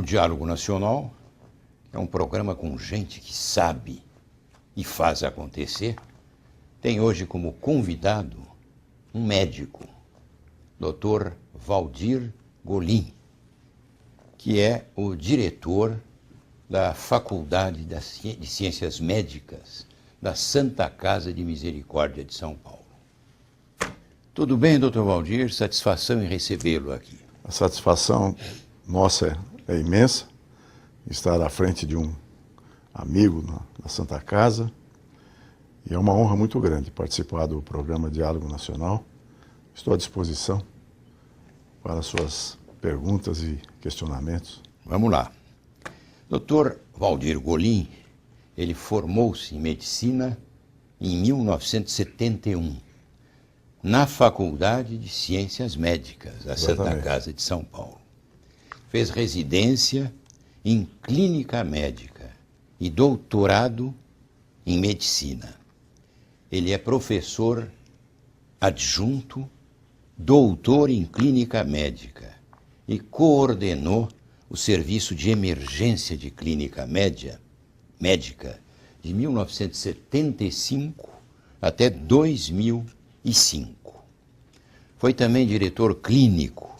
Diálogo Nacional é um programa com gente que sabe e faz acontecer. Tem hoje como convidado um médico, Dr. Valdir Golin, que é o diretor da Faculdade de Ciências Médicas da Santa Casa de Misericórdia de São Paulo. Tudo bem, doutor Valdir? Satisfação em recebê-lo aqui. A satisfação nossa é imensa, estar à frente de um amigo na Santa Casa, e é uma honra muito grande participar do programa Diálogo Nacional. Estou à disposição para suas perguntas e questionamentos. Vamos lá. Dr. Valdir Golin, ele formou-se em medicina em 1971, na Faculdade de Ciências Médicas da Santa Casa de São Paulo. Fez residência em clínica médica e doutorado em medicina. Ele é professor adjunto, doutor em clínica médica e coordenou o serviço de emergência de clínica médica de 1975 até 2005. Foi também diretor clínico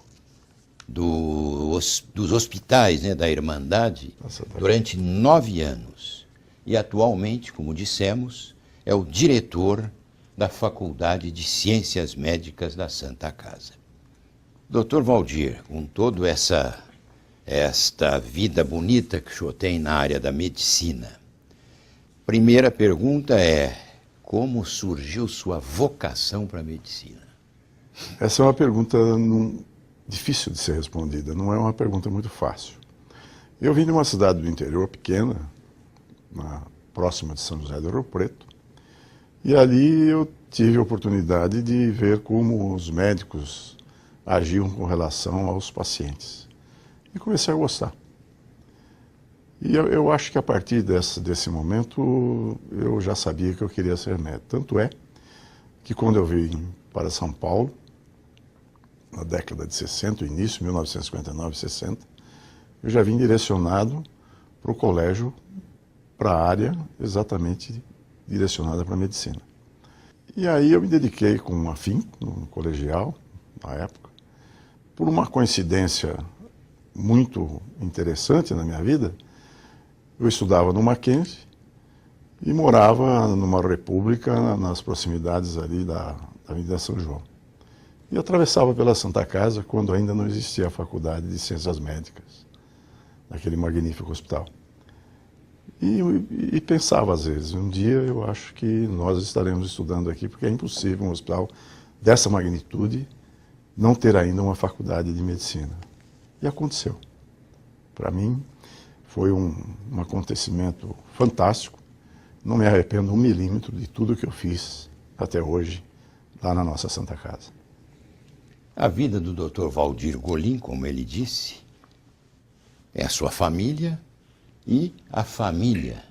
dos hospitais, da Irmandade durante 9 anos. E atualmente, como dissemos, é o diretor da Faculdade de Ciências Médicas da Santa Casa. Doutor Valdir, com toda esta vida bonita que o senhor tem na área da medicina, primeira pergunta é: como surgiu sua vocação para a medicina? Essa é uma pergunta difícil de ser respondida, não é uma pergunta muito fácil. Eu vim de uma cidade do interior pequena, próxima de São José do Rio Preto, e ali eu tive a oportunidade de ver como os médicos agiam com relação aos pacientes. E comecei a gostar. E eu acho que a partir desse momento eu já sabia que eu queria ser médico. Tanto é que quando eu vim para São Paulo, na década de 60, início, 1959, 60, eu já vim direcionado para o colégio, para a área exatamente direcionada para a medicina. E aí eu me dediquei com um afinco no colegial, na época. Por uma coincidência muito interessante na minha vida, eu estudava no Mackenzie e morava numa república nas proximidades ali da Avenida São João. E atravessava pela Santa Casa quando ainda não existia a Faculdade de Ciências Médicas, naquele magnífico hospital. E pensava às vezes, um dia eu acho que nós estaremos estudando aqui, porque é impossível um hospital dessa magnitude não ter ainda uma faculdade de medicina. E aconteceu. Para mim, foi um acontecimento fantástico. Não me arrependo 1 milímetro de tudo que eu fiz até hoje, lá na nossa Santa Casa. A vida do Dr. Valdir Golin, como ele disse, é a sua família e a família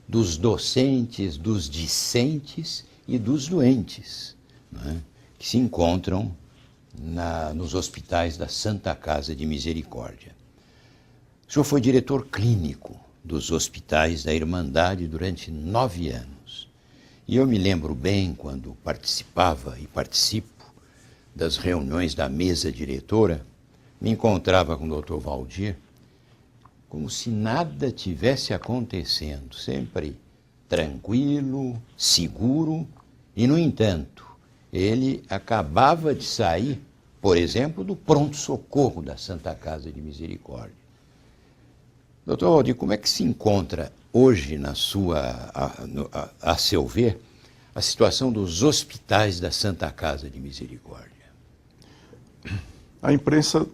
dos docentes, dos discentes e dos doentes, que se encontram nos hospitais da Santa Casa de Misericórdia. O senhor foi diretor clínico dos hospitais da Irmandade durante 9 anos. E eu me lembro bem quando participava e participo das reuniões da mesa diretora, me encontrava com o Dr. Valdir como se nada tivesse acontecendo, sempre tranquilo, seguro, e, no entanto, ele acabava de sair, por exemplo, do pronto-socorro da Santa Casa de Misericórdia. Doutor Valdir, como é que se encontra hoje, a seu ver, a situação dos hospitais da Santa Casa de Misericórdia? A imprensa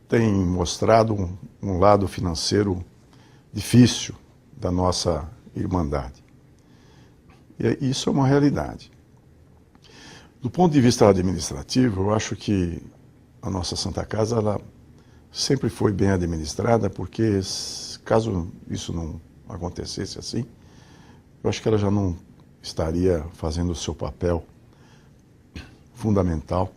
tem mostrado um lado financeiro difícil da nossa Irmandade. E isso é uma realidade. Do ponto de vista administrativo, eu acho que a nossa Santa Casa ela sempre foi bem administrada, porque caso isso não acontecesse assim, eu acho que ela já não estaria fazendo o seu papel fundamental,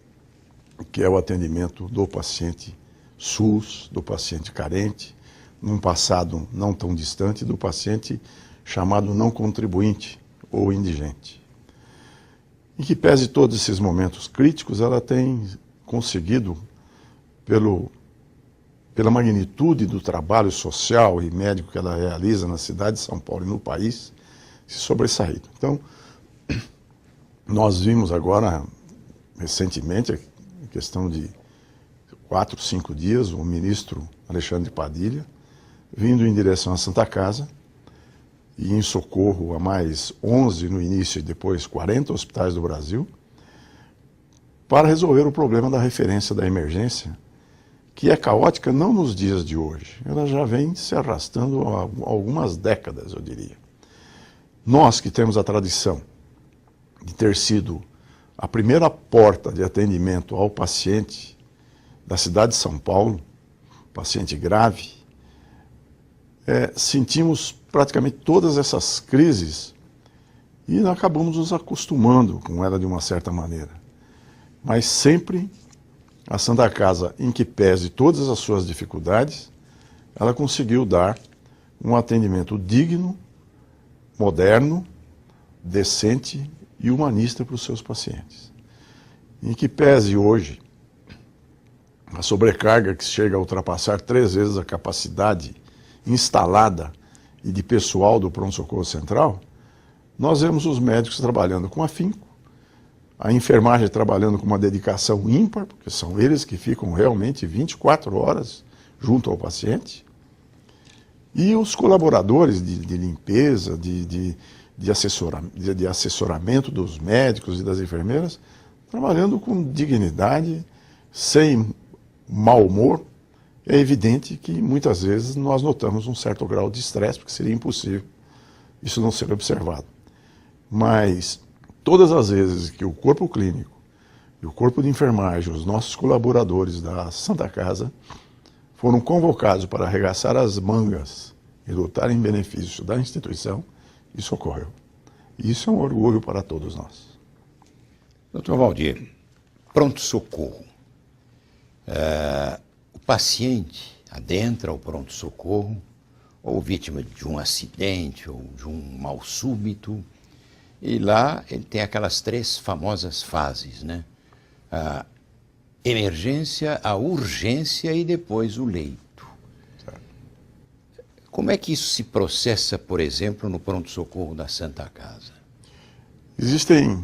que é o atendimento do paciente SUS, do paciente carente, num passado não tão distante, do paciente chamado não contribuinte ou indigente. Em que pese todos esses momentos críticos, ela tem conseguido, pela magnitude do trabalho social e médico que ela realiza na cidade de São Paulo e no país, se sobressair. Então, nós vimos agora, recentemente, em questão de 4, 5 dias, o ministro Alexandre Padilha, vindo em direção à Santa Casa, e em socorro a mais 11 no início e depois 40 hospitais do Brasil, para resolver o problema da referência da emergência, que é caótica não nos dias de hoje, ela já vem se arrastando há algumas décadas, eu diria. Nós que temos a tradição de ter sido a primeira porta de atendimento ao paciente da cidade de São Paulo, paciente grave, sentimos praticamente todas essas crises e acabamos nos acostumando com ela de uma certa maneira. Mas sempre a Santa Casa, em que pese todas as suas dificuldades, ela conseguiu dar um atendimento digno, moderno, decente e humanista para os seus pacientes. Em que pese hoje a sobrecarga que chega a ultrapassar 3 vezes a capacidade instalada e de pessoal do pronto-socorro central, nós vemos os médicos trabalhando com afinco, a enfermagem trabalhando com uma dedicação ímpar, porque são eles que ficam realmente 24 horas junto ao paciente, e os colaboradores de limpeza, de assessoramento dos médicos e das enfermeiras, trabalhando com dignidade, sem mau humor. É evidente que muitas vezes nós notamos um certo grau de estresse, porque seria impossível isso não ser observado. Mas todas as vezes que o corpo clínico e o corpo de enfermagem, os nossos colaboradores da Santa Casa, foram convocados para arregaçar as mangas e lutar em benefício da instituição, isso ocorreu. E isso é um orgulho para todos nós. Doutor Valdir, pronto-socorro. O paciente adentra o pronto-socorro, ou vítima de um acidente, ou de um mal súbito, e lá ele tem aquelas 3 famosas fases, né? A emergência, a urgência e depois o leito. Certo. Como é que isso se processa, por exemplo, no pronto-socorro da Santa Casa? Existem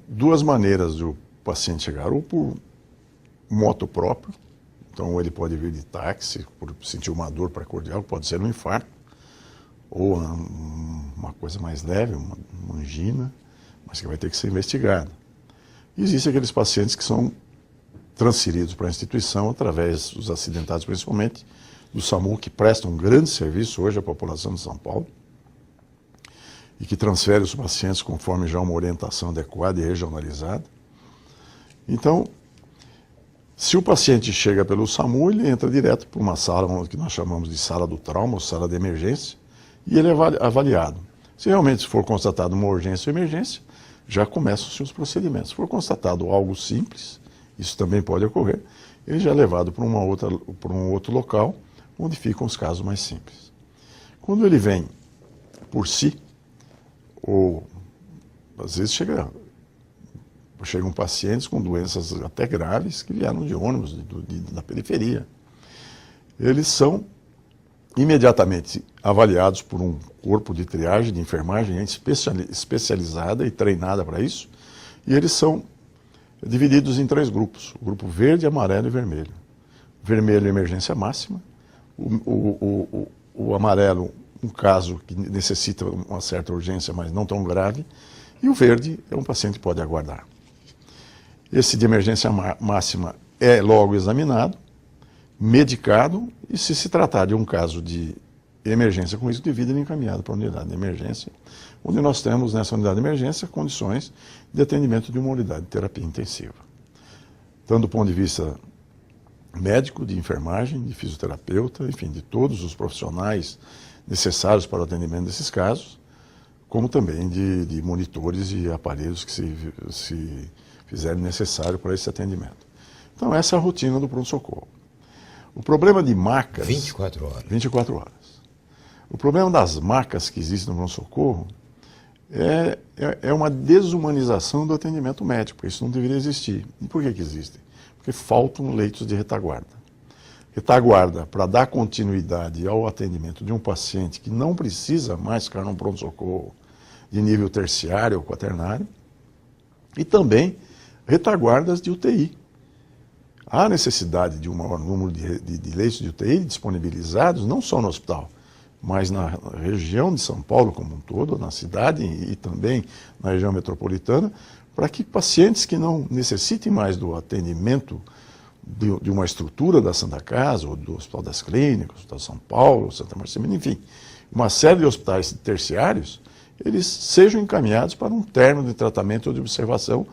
2 maneiras do paciente chegar, ou por moto próprio, então ele pode vir de táxi, por sentir uma dor precordial, pode ser um infarto, ou uma coisa mais leve, uma angina, mas que vai ter que ser investigada. E existem aqueles pacientes que são transferidos para a instituição através dos acidentados, principalmente do SAMU, que presta um grande serviço hoje à população de São Paulo e que transfere os pacientes conforme já uma orientação adequada e regionalizada. Então, se o paciente chega pelo SAMU, ele entra direto para uma sala que nós chamamos de sala do trauma, ou sala de emergência, e ele é avaliado. Se realmente for constatado uma urgência ou emergência, já começam-se os procedimentos. Se for constatado algo simples, isso também pode ocorrer, ele já é levado para um outro local, onde ficam os casos mais simples. Quando ele vem por si, ou às vezes chegam pacientes com doenças até graves que vieram de ônibus da periferia. Eles são imediatamente avaliados por um corpo de triagem, de enfermagem especializada e treinada para isso, e eles são divididos em 3 grupos, o grupo verde, amarelo e vermelho. Vermelho é emergência máxima, o amarelo, um caso que necessita uma certa urgência, mas não tão grave, e o verde é um paciente que pode aguardar. Esse de emergência máxima é logo examinado, medicado, e se tratar de um caso de emergência com risco de vida, ele é encaminhado para a unidade de emergência, onde nós temos nessa unidade de emergência condições de atendimento de uma unidade de terapia intensiva. Tanto do ponto de vista médico, de enfermagem, de fisioterapeuta, enfim, de todos os profissionais necessários para o atendimento desses casos, como também de monitores e aparelhos que se fizerem necessário para esse atendimento. Então, essa é a rotina do pronto-socorro. O problema de macas... 24 horas. 24 horas. O problema das macas que existem no pronto-socorro é uma desumanização do atendimento médico, porque isso não deveria existir. E por que existem? Porque faltam leitos de retaguarda. Retaguarda para dar continuidade ao atendimento de um paciente que não precisa mais ficar num pronto-socorro de nível terciário ou quaternário, e também retaguardas de UTI. Há necessidade de um maior número de leitos de UTI disponibilizados, não só no hospital, mas na região de São Paulo como um todo, na cidade e também na região metropolitana, para que pacientes que não necessitem mais do atendimento de uma estrutura da Santa Casa, ou do Hospital das Clínicas, Hospital de São Paulo, Santa Marcelina, enfim, uma série de hospitais terciários, eles sejam encaminhados para um término de tratamento ou de observação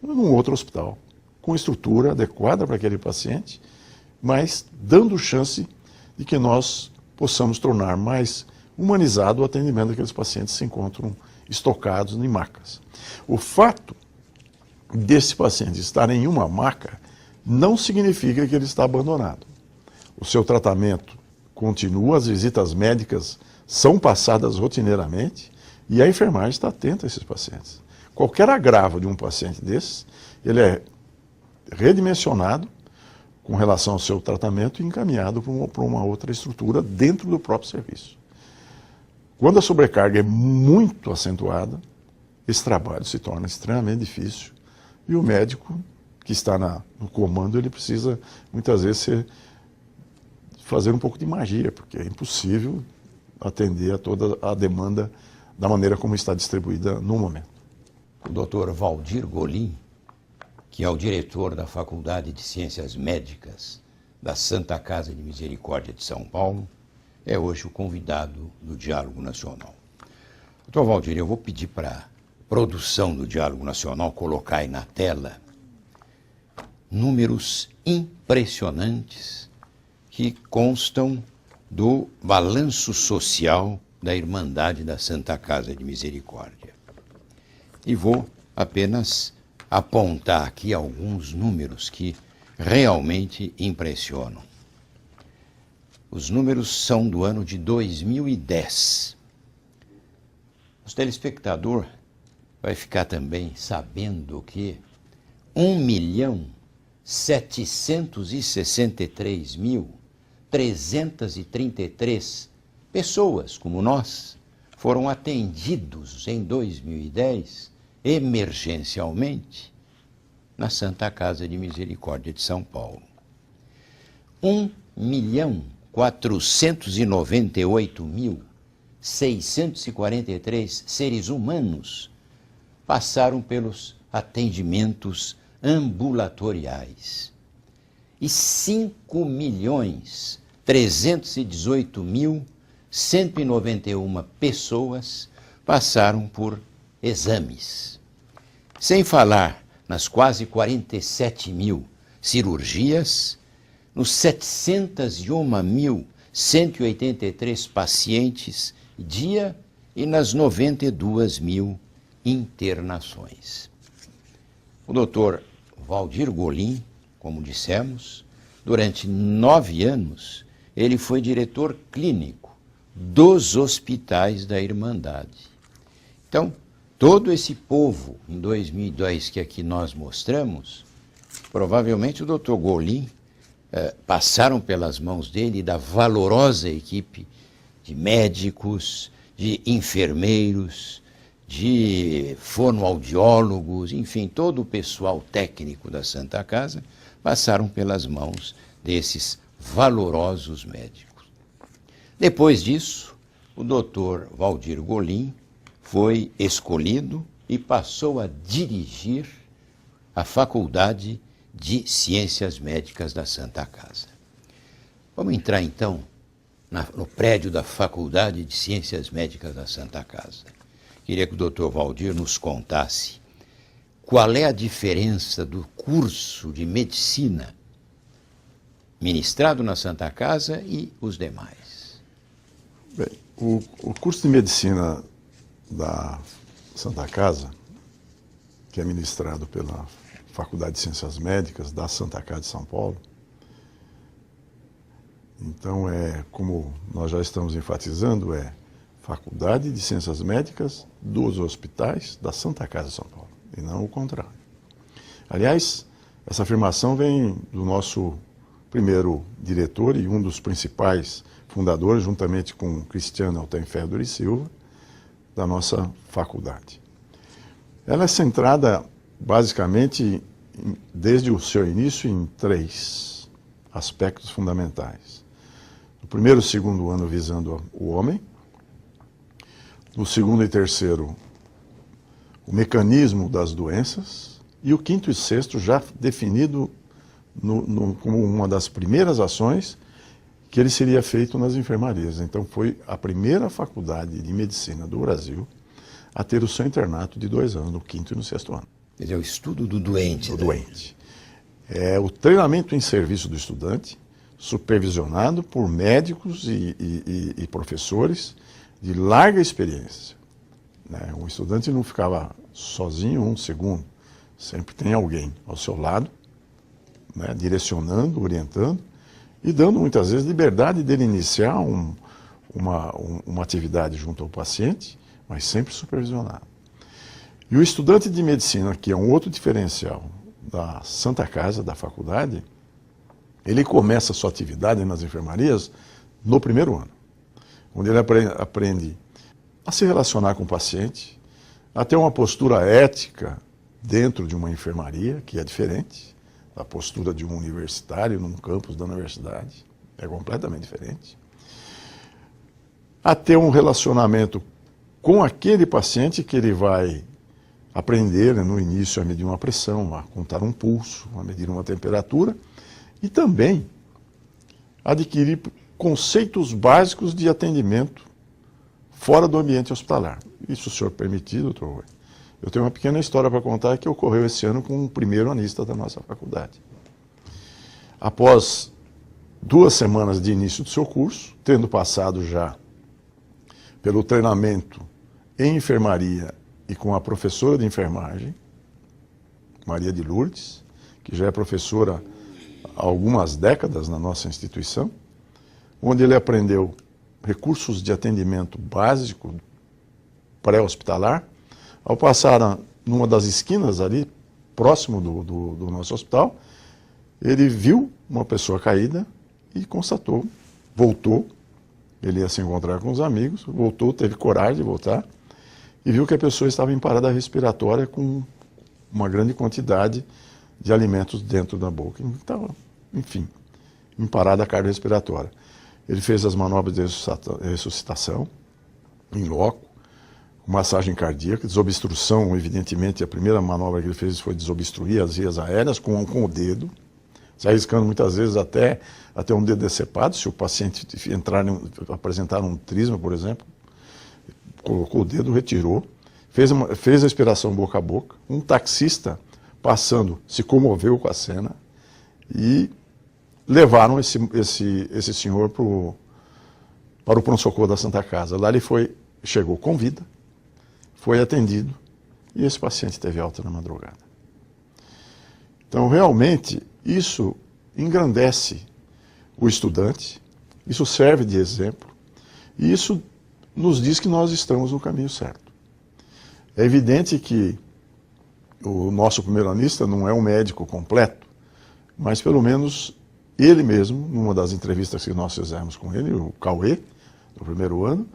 num outro hospital, com estrutura adequada para aquele paciente, mas dando chance de que nós possamos tornar mais humanizado o atendimento daqueles pacientes que se encontram estocados em macas. O fato desse paciente estar em uma maca não significa que ele está abandonado. O seu tratamento continua, as visitas médicas são passadas rotineiramente e a enfermagem está atenta a esses pacientes. Qualquer agravo de um paciente desses, ele é redimensionado com relação ao seu tratamento e encaminhado para uma outra estrutura dentro do próprio serviço. Quando a sobrecarga é muito acentuada, esse trabalho se torna extremamente difícil e o médico que está no comando, ele precisa muitas vezes fazer um pouco de magia, porque é impossível atender a toda a demanda da maneira como está distribuída no momento. O Dr. Valdir Golim, que é o diretor da Faculdade de Ciências Médicas da Santa Casa de Misericórdia de São Paulo, é hoje o convidado do Diálogo Nacional. Dr. Valdir, eu vou pedir para a produção do Diálogo Nacional colocar aí na tela números impressionantes que constam do balanço social da Irmandade da Santa Casa de Misericórdia. E vou apenas apontar aqui alguns números que realmente impressionam. Os números são do ano de 2010. O telespectador vai ficar também sabendo que 1.763.333 pessoas como nós foram atendidos em 2010 emergencialmente na Santa Casa de Misericórdia de São Paulo. 1.498.643 seres humanos passaram pelos atendimentos ambulatoriais e 5.318.191 pessoas passaram por exames. Sem falar nas quase 47 mil cirurgias, nos 701.183 pacientes dia e nas 92 mil internações. O doutor Valdir Golim, como dissemos, durante 9 anos, ele foi diretor clínico dos hospitais da Irmandade. Então, todo esse povo, em 2002, que aqui nós mostramos, provavelmente o doutor Golim passaram pelas mãos dele e da valorosa equipe de médicos, de enfermeiros, de fonoaudiólogos, enfim, todo o pessoal técnico da Santa Casa passaram pelas mãos desses valorosos médicos. Depois disso, o doutor Valdir Golim foi escolhido e passou a dirigir a Faculdade de Ciências Médicas da Santa Casa. Vamos entrar então no prédio da Faculdade de Ciências Médicas da Santa Casa. Queria que o doutor Valdir nos contasse qual é a diferença do curso de medicina ministrado na Santa Casa e os demais. Bem, o curso de medicina da Santa Casa, que é ministrado pela Faculdade de Ciências Médicas da Santa Casa de São Paulo, Então, como nós já estamos enfatizando, é Faculdade de Ciências Médicas dos Hospitais da Santa Casa de São Paulo, e não o contrário. Aliás, essa afirmação vem do nosso primeiro diretor e um dos principais fundadores, juntamente com Cristiano Altenfelder e Silva, da nossa faculdade. Ela é centrada, basicamente, desde o seu início, em 3 aspectos fundamentais. No primeiro e segundo ano, visando o homem. No segundo e terceiro, o mecanismo das doenças. E o quinto e sexto, já definido como uma das primeiras ações, que ele seria feito nas enfermarias. Então, foi a primeira faculdade de medicina do Brasil a ter o seu internato de 2 anos, no quinto e no sexto ano. Quer dizer, o estudo do doente. Do doente. É o treinamento em serviço do estudante, supervisionado por médicos e professores de larga experiência. Né? O estudante não ficava sozinho um segundo, sempre tem alguém ao seu lado, né? Direcionando, orientando e dando muitas vezes liberdade dele iniciar uma atividade junto ao paciente, mas sempre supervisionado. E o estudante de medicina, que é um outro diferencial da Santa Casa, da faculdade, ele começa a sua atividade nas enfermarias no primeiro ano, onde ele aprende a se relacionar com o paciente, a ter uma postura ética dentro de uma enfermaria, que é diferente da postura de um universitário num campus da universidade, é completamente diferente, a ter um relacionamento com aquele paciente que ele vai aprender, né, no início a medir uma pressão, a contar um pulso, a medir uma temperatura e também adquirir conceitos básicos de atendimento fora do ambiente hospitalar. Isso, o senhor permitir, doutor Rui? Eu tenho uma pequena história para contar que ocorreu esse ano com um primeiro anista da nossa faculdade. Após 2 semanas de início do seu curso, tendo passado já pelo treinamento em enfermaria e com a professora de enfermagem, Maria de Lourdes, que já é professora há algumas décadas na nossa instituição, onde ele aprendeu recursos de atendimento básico pré-hospitalar. Ao passar numa das esquinas ali, próximo do nosso hospital, ele viu uma pessoa caída e constatou, voltou, ele ia se encontrar com os amigos, voltou, teve coragem de voltar, e viu que a pessoa estava em parada respiratória com uma grande quantidade de alimentos dentro da boca. Então, enfim, em parada cardiorrespiratória. Ele fez as manobras de ressuscitação, em loco, massagem cardíaca, desobstrução, evidentemente, a primeira manobra que ele fez foi desobstruir as vias aéreas com o dedo, se arriscando muitas vezes até um dedo decepado, se o paciente apresentar um trisma, por exemplo, colocou o dedo, retirou, fez a respiração boca a boca. Um taxista passando se comoveu com a cena e levaram esse senhor para o pronto-socorro da Santa Casa. Lá ele chegou com vida, foi atendido e esse paciente teve alta na madrugada. Então, realmente, isso engrandece o estudante, isso serve de exemplo e isso nos diz que nós estamos no caminho certo. É evidente que o nosso primeiro anista não é um médico completo, mas pelo menos ele mesmo, numa das entrevistas que nós fizemos com ele, o Cauê, no primeiro ano,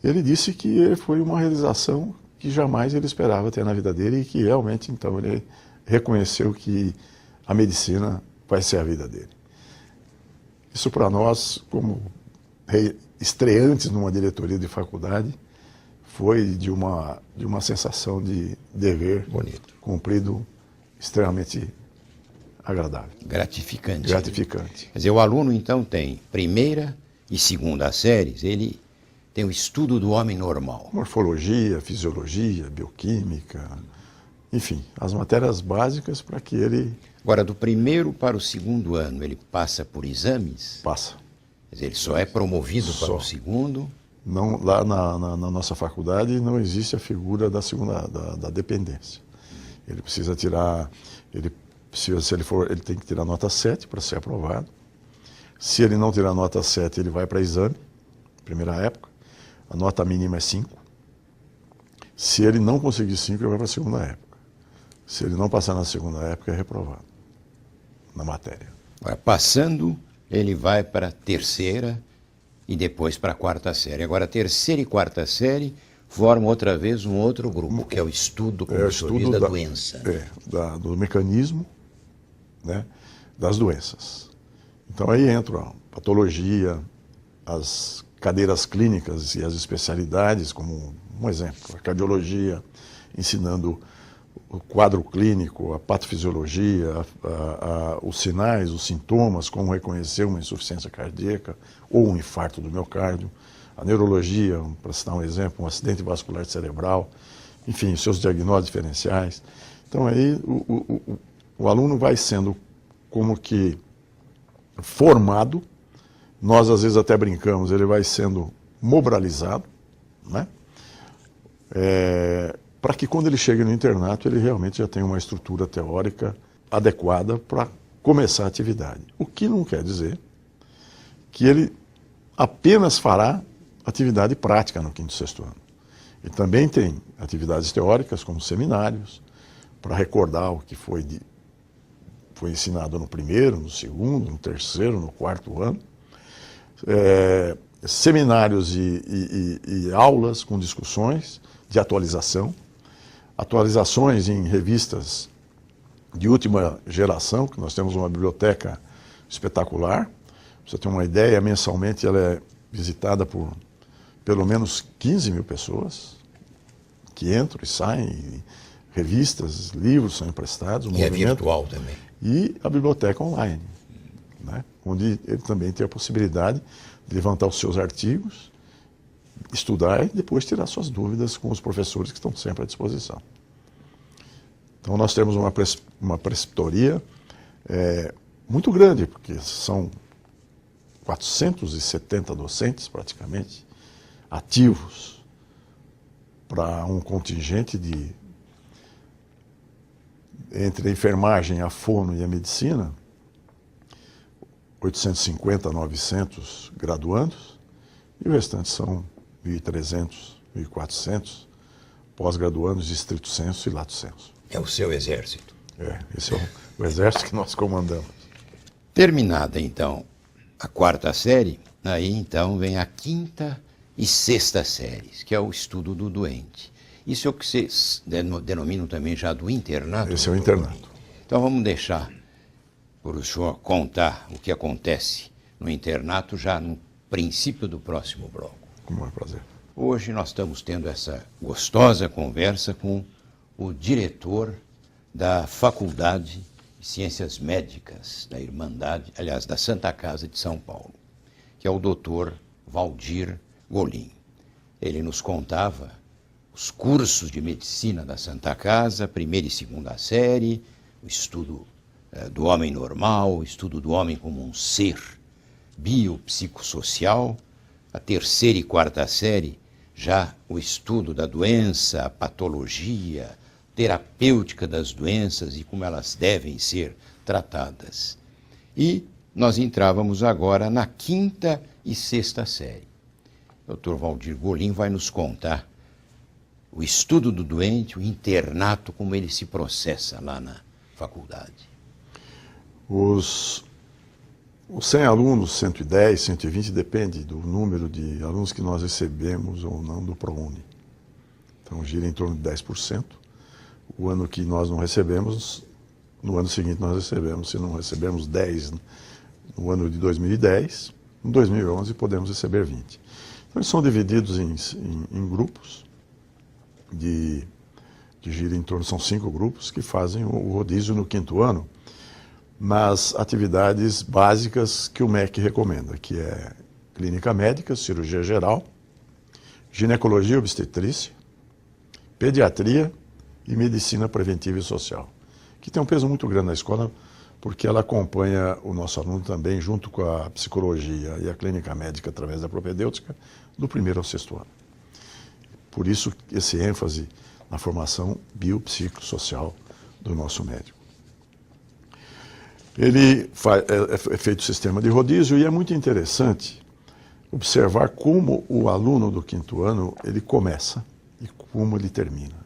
ele disse que foi uma realização que jamais ele esperava ter na vida dele e que realmente, então, ele reconheceu que a medicina vai ser a vida dele. Isso para nós, como estreantes numa diretoria de faculdade, foi de uma sensação de dever bonito, cumprido, extremamente agradável. Gratificante. Gratificante. Quer dizer, o aluno, então, tem primeira e segunda séries, ele tem o estudo do homem normal. Morfologia, fisiologia, bioquímica, enfim, as matérias básicas para que ele... Agora, do primeiro para o segundo ano, ele passa por exames? Passa. Quer dizer, ele só é promovido para o segundo? Não, lá na nossa faculdade não existe a figura da dependência. Ele precisa tirar, ele tem que tirar nota 7 para ser aprovado. Se ele não tirar nota 7, ele vai para exame, primeira época. A nota mínima é 5. Se ele não conseguir 5, ele vai para a segunda época. Se ele não passar na segunda época, é reprovado na matéria. Agora, passando, ele vai para a terceira e depois para a quarta série. Agora, a terceira e quarta série formam outra vez um outro grupo, que é o estudo, como da doença. Do mecanismo, né, das doenças. Então aí entra a patologia, as cadeiras clínicas e as especialidades, como um exemplo, a cardiologia, ensinando o quadro clínico, a patofisiologia, os sinais, os sintomas, como reconhecer uma insuficiência cardíaca ou um infarto do miocárdio, a neurologia, para citar um exemplo, um acidente vascular cerebral, enfim, os seus diagnósticos diferenciais. Então aí o aluno vai sendo como que formado, nós às vezes até brincamos, ele vai sendo mobralizado, né? Para que quando ele chega no internato, ele realmente já tenha uma estrutura teórica adequada para começar a atividade. O que não quer dizer que ele apenas fará atividade prática no quinto e sexto ano. Ele também tem atividades teóricas, como seminários, para recordar o que foi ensinado no primeiro, no segundo, no terceiro, no quarto ano. Seminários e aulas com discussões de atualização, atualizações em revistas de última geração, que nós temos uma biblioteca espetacular. Pra você ter uma ideia, mensalmente ela é visitada por pelo menos 15 mil pessoas que entram e saem, revistas, livros são emprestados. E é virtual também. E a biblioteca online, né, onde ele também tem a possibilidade de levantar os seus artigos, estudar e depois tirar suas dúvidas com os professores que estão sempre à disposição. Então nós temos uma preceptoria muito grande, porque são 470 docentes praticamente ativos para um contingente de entre a enfermagem, a fono e a medicina, 850 a 900 graduandos, e o restante são 1.300, 1.400 pós-graduandos de estrito sensu e lato sensu. É o seu exército. Esse é o exército que nós comandamos. Terminada, então, a quarta série, aí, então, vem a quinta e sexta séries, que é o estudo do doente. Isso é o que vocês denominam também já do internato? Esse é o internato. Então vamos deixar para o senhor contar o que acontece no internato já no princípio do próximo bloco. Com o maior prazer. Hoje nós estamos tendo essa gostosa conversa com o diretor da Faculdade de Ciências Médicas da Irmandade, aliás, da Santa Casa de São Paulo, que é o Dr. Valdir Golin. Ele nos contava os cursos de medicina da Santa Casa, primeira e segunda série, o estudo do homem normal, o estudo do homem como um ser biopsicossocial, a terceira e quarta série, já o estudo da doença, a patologia, terapêutica das doenças e como elas devem ser tratadas. E nós entrávamos agora na quinta e sexta série. O Dr. Valdir Golin vai nos contar o estudo do doente, o internato, como ele se processa lá na faculdade. Os 100 alunos, 110, 120, depende do número de alunos que nós recebemos ou não do ProUni. Então gira em torno de 10%. O ano que nós não recebemos, no ano seguinte nós recebemos. Se não recebemos 10 no ano de 2010, em 2011 podemos receber 20. Então eles são divididos em grupos, que gira em torno, são 5 grupos que fazem o rodízio no quinto ano, nas atividades básicas que o MEC recomenda, que é clínica médica, cirurgia geral, ginecologia e obstetrícia, pediatria e medicina preventiva e social, que tem um peso muito grande na escola, porque ela acompanha o nosso aluno também, junto com a psicologia e a clínica médica, através da propedêutica, do primeiro ao sexto ano. Por isso, esse ênfase na formação biopsicossocial do nosso médico. É feito o sistema de rodízio e é muito interessante observar como o aluno do 5º ano ele começa e como ele termina.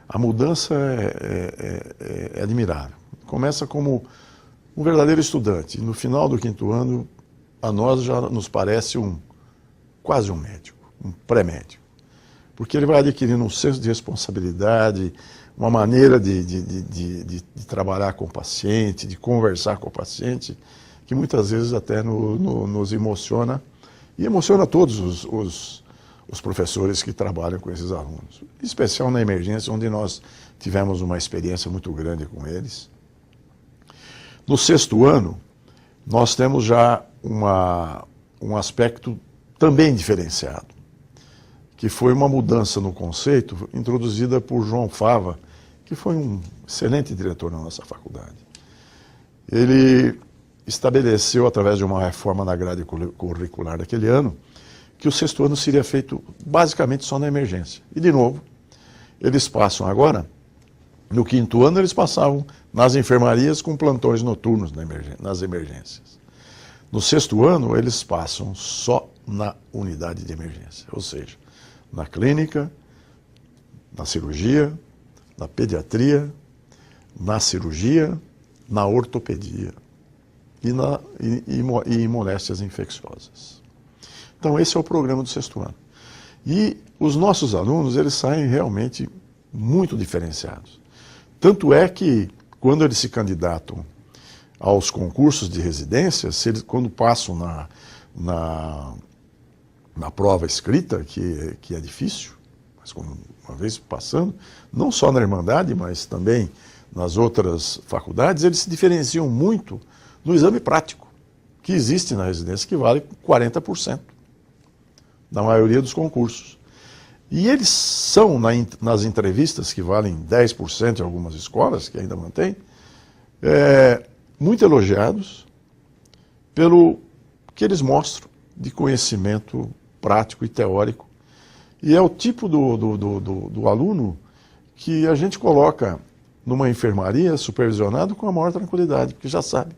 A mudança é admirável. Começa como um verdadeiro estudante e no final do 5º ano a nós já nos parece quase um médico, um pré-médico. Porque ele vai adquirindo um senso de responsabilidade, uma maneira de trabalhar com o paciente, de conversar com o paciente, que muitas vezes até nos emociona, e emociona todos os professores que trabalham com esses alunos. Em especial na emergência, onde nós tivemos uma experiência muito grande com eles. No 6º ano, nós temos já um aspecto também diferenciado, que foi uma mudança no conceito introduzida por João Fava, que foi um excelente diretor na nossa faculdade. Ele estabeleceu, através de uma reforma na grade curricular daquele ano, que o 6º ano seria feito basicamente só na emergência. E, de novo, eles passam agora, no 5º ano, eles passavam nas enfermarias com plantões noturnos nas emergências. No 6º ano, eles passam só na unidade de emergência, ou seja, na clínica, na cirurgia, na pediatria, na cirurgia, na ortopedia e em moléstias infecciosas. Então esse é o programa do 6º ano. E os nossos alunos, eles saem realmente muito diferenciados. Tanto é que quando eles se candidatam aos concursos de residência, quando passam na prova escrita, que é difícil, mas uma vez passando, não só na Irmandade, mas também nas outras faculdades, eles se diferenciam muito no exame prático, que existe na residência, que vale 40% na maioria dos concursos. E eles são, nas entrevistas, que valem 10% em algumas escolas, que ainda mantêm, muito elogiados pelo que eles mostram de conhecimento prático e teórico. E é o tipo do aluno que a gente coloca numa enfermaria supervisionado com a maior tranquilidade, porque já sabe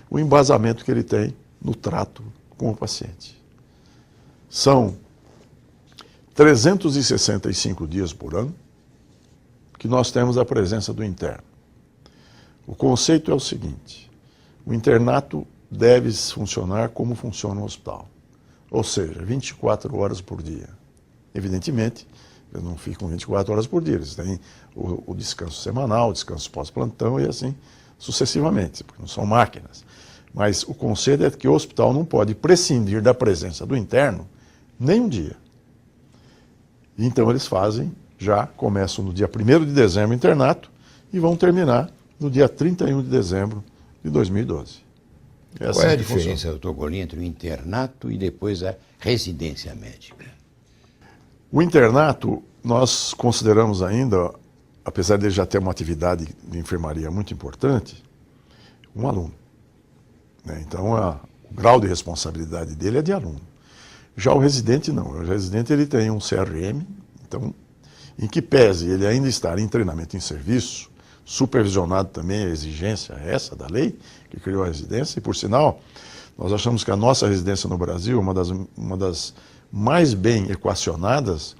o embasamento que ele tem no trato com o paciente. São 365 dias por ano que nós temos a presença do interno. O conceito é o seguinte: o internato deve funcionar como funciona um hospital, ou seja, 24 horas por dia. Evidentemente, eles não ficam 24 horas por dia, eles têm o descanso semanal, o descanso pós-plantão e assim sucessivamente, porque não são máquinas. Mas o conceito é que o hospital não pode prescindir da presença do interno nem um dia. Então eles começam no dia 1º de dezembro o internato e vão terminar no dia 31 de dezembro de 2012. Qual é a diferença, doutor Golim, entre o internato e depois a residência médica? O internato, nós consideramos ainda, apesar de ele já ter uma atividade de enfermaria muito importante, um aluno. Então, o grau de responsabilidade dele é de aluno. Já o residente não. O residente ele tem um CRM, então, em que pese ele ainda estar em treinamento em serviço, supervisionado também a exigência essa da lei que criou a residência, e por sinal, nós achamos que a nossa residência no Brasil é uma das mais bem equacionadas